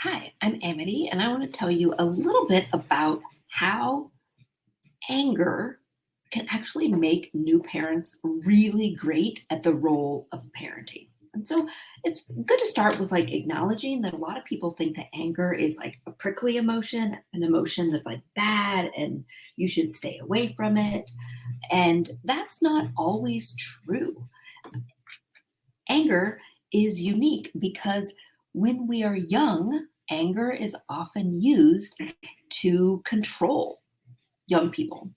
Hi, I'm Amity, and I want to tell you a little bit about how anger can actually make new parents really great at the role of parenting. And so it's good to start with acknowledging that a lot of people think that anger is like a prickly emotion, an emotion that's like bad and you should stay away from it. And that's not always true. Anger is unique because when we are young, anger is often used to control young people.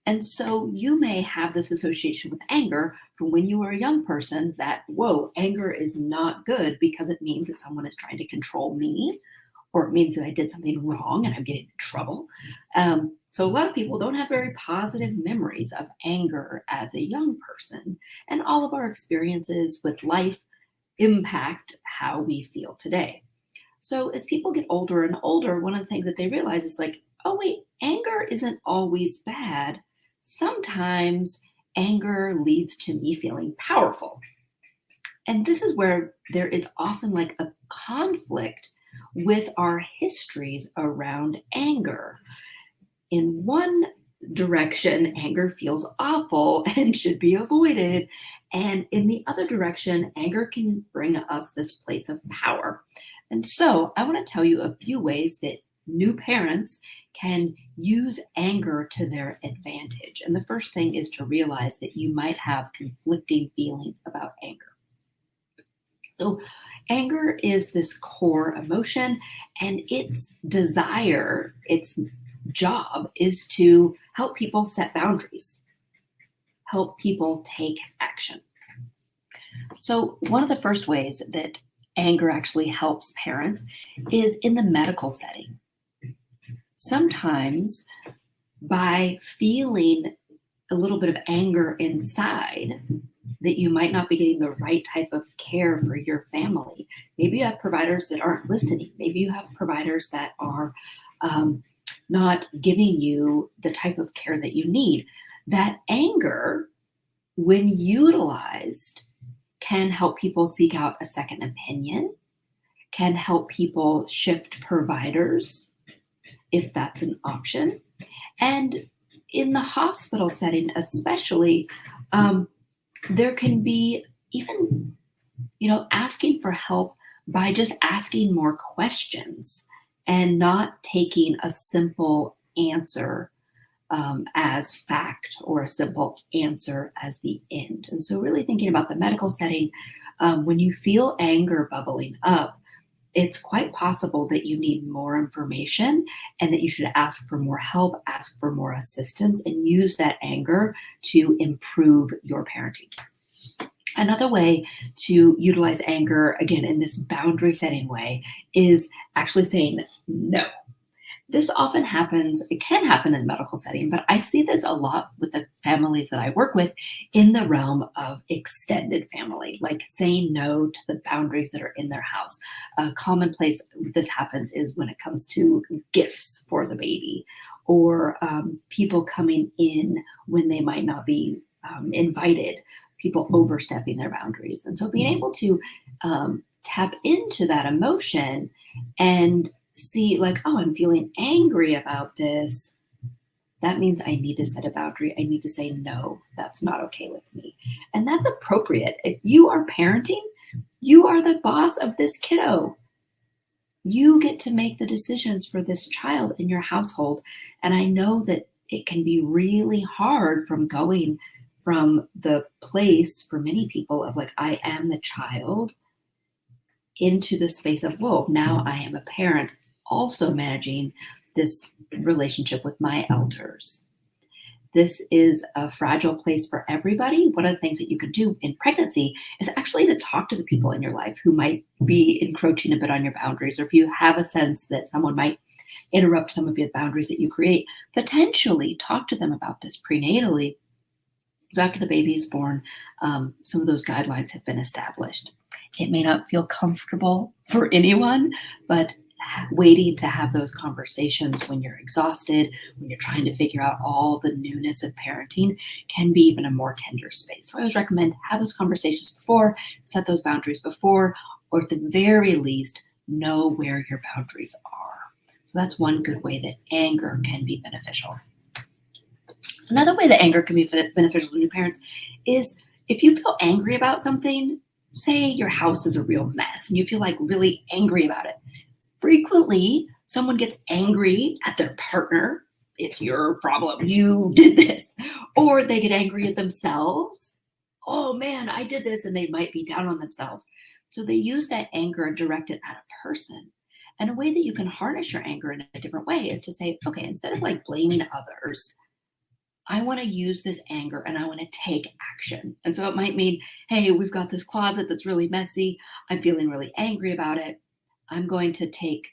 And so you may have this association with anger from when you were a young person that, whoa, anger is not good because it means that someone is trying to control me, or it means that I did something wrong and I'm getting in trouble. So a lot of people don't have very positive memories of anger as a young person. And all of our experiences with life impact how we feel today. So as people get older and older, one of the things that they realize is like, oh, wait, anger isn't always bad. Sometimes anger leads to me feeling powerful. And this is where there is often like a conflict with our histories around anger. In one direction, anger feels awful and should be avoided. And in the other direction, anger can bring us this place of power. And so I want to tell you a few ways that new parents can use anger to their advantage. And the first thing is to realize that you might have conflicting feelings about anger. So, anger is this core emotion, and its desire, its job is to help people set boundaries, help people take action. So, one of the first ways that anger actually helps parents is in the medical setting. Sometimes, by feeling a little bit of anger inside, that you might not be getting the right type of care for your family. Maybe you have providers that aren't listening. Maybe you have providers that are not giving you the type of care that you need. That anger, when utilized, can help people seek out a second opinion, can help people shift providers if that's an option. And in the hospital setting, especially, there can be even, asking for help by just asking more questions and not taking a simple answer as fact or a simple answer as the end. And so, really thinking about the medical setting, when you feel anger bubbling up, it's quite possible that you need more information and that you should ask for more help, ask for more assistance, and use that anger to improve your parenting. Another way to utilize anger, again, in this boundary setting way, is actually saying no. This often happens, it can happen in the medical setting, but I see this a lot with the families that I work with in the realm of extended family, like saying no to the boundaries that are in their house. A common place this happens is when it comes to gifts for the baby, or people coming in when they might not be invited, people overstepping their boundaries. And so being able to tap into that emotion and see like, oh, I'm feeling angry about this. That means I need to set a boundary. I need to say, no, that's not okay with me. And that's appropriate. If you are parenting, you are the boss of this kiddo. You get to make the decisions for this child in your household. And I know that it can be really hard from going from the place for many people of like, I am the child, into the space of, whoa, now I am a parent, also managing this relationship with my elders. This is a fragile place for everybody. One of the things that you could do in pregnancy is actually to talk to the people in your life who might be encroaching a bit on your boundaries, or if you have a sense that someone might interrupt some of your boundaries that you create, potentially talk to them about this prenatally. So after the baby is born, some of those guidelines have been established. It may not feel comfortable for anyone, but waiting to have those conversations when you're exhausted, when you're trying to figure out all the newness of parenting, can be even a more tender space. So I always recommend have those conversations before, set those boundaries before, or at the very least, know where your boundaries are. So that's one good way that anger can be beneficial. Another way that anger can be beneficial to new parents is if you feel angry about something, say your house is a real mess and you feel like really angry about it. Frequently, someone gets angry at their partner. It's your problem. You did this. Or they get angry at themselves. Oh man, I did this. And they might be down on themselves. So they use that anger and direct it at a person. And a way that you can harness your anger in a different way is to say, okay, instead of like blaming others, I want to use this anger and I want to take action. And so it might mean, hey, we've got this closet that's really messy. I'm feeling really angry about it. I'm going to take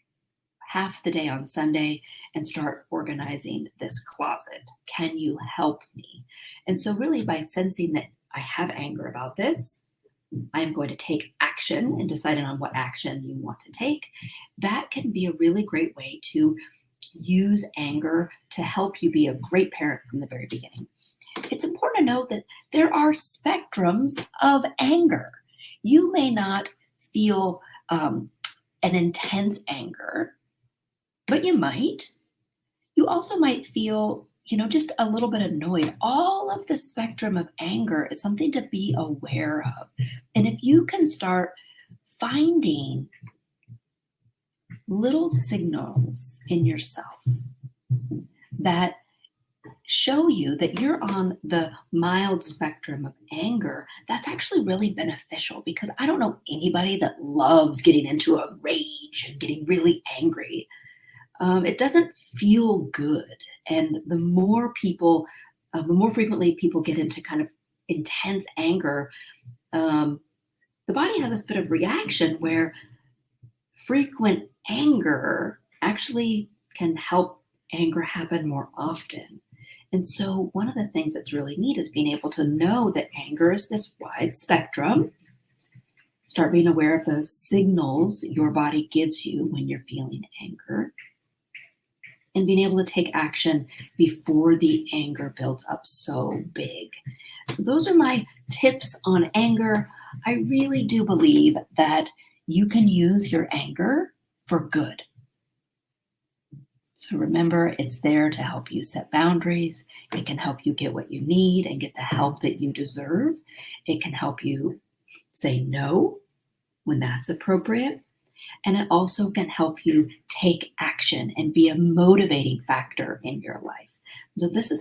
half the day on Sunday and start organizing this closet. Can you help me? And so, really, by sensing that I have anger about this, I am going to take action and deciding on what action you want to take. That can be a really great way to use anger to help you be a great parent from the very beginning. It's important to note that there are spectrums of anger. You may not feel an intense anger, but you might. You also might feel, just a little bit annoyed. All of the spectrum of anger is something to be aware of. And if you can start finding little signals in yourself that show you that you're on the mild spectrum of anger, that's actually really beneficial because I don't know anybody that loves getting into a rage and getting really angry. It doesn't feel good. And the more frequently people get into kind of intense anger, the body has this bit of reaction where frequent anger actually can help anger happen more often. And so one of the things that's really neat is being able to know that anger is this wide spectrum. Start being aware of the signals your body gives you when you're feeling anger and being able to take action before the anger builds up so big. Those are my tips on anger. I really do believe that you can use your anger for good. So remember, it's there to help you set boundaries. It can help you get what you need and get the help that you deserve. It can help you say no when that's appropriate. And it also can help you take action and be a motivating factor in your life. So this is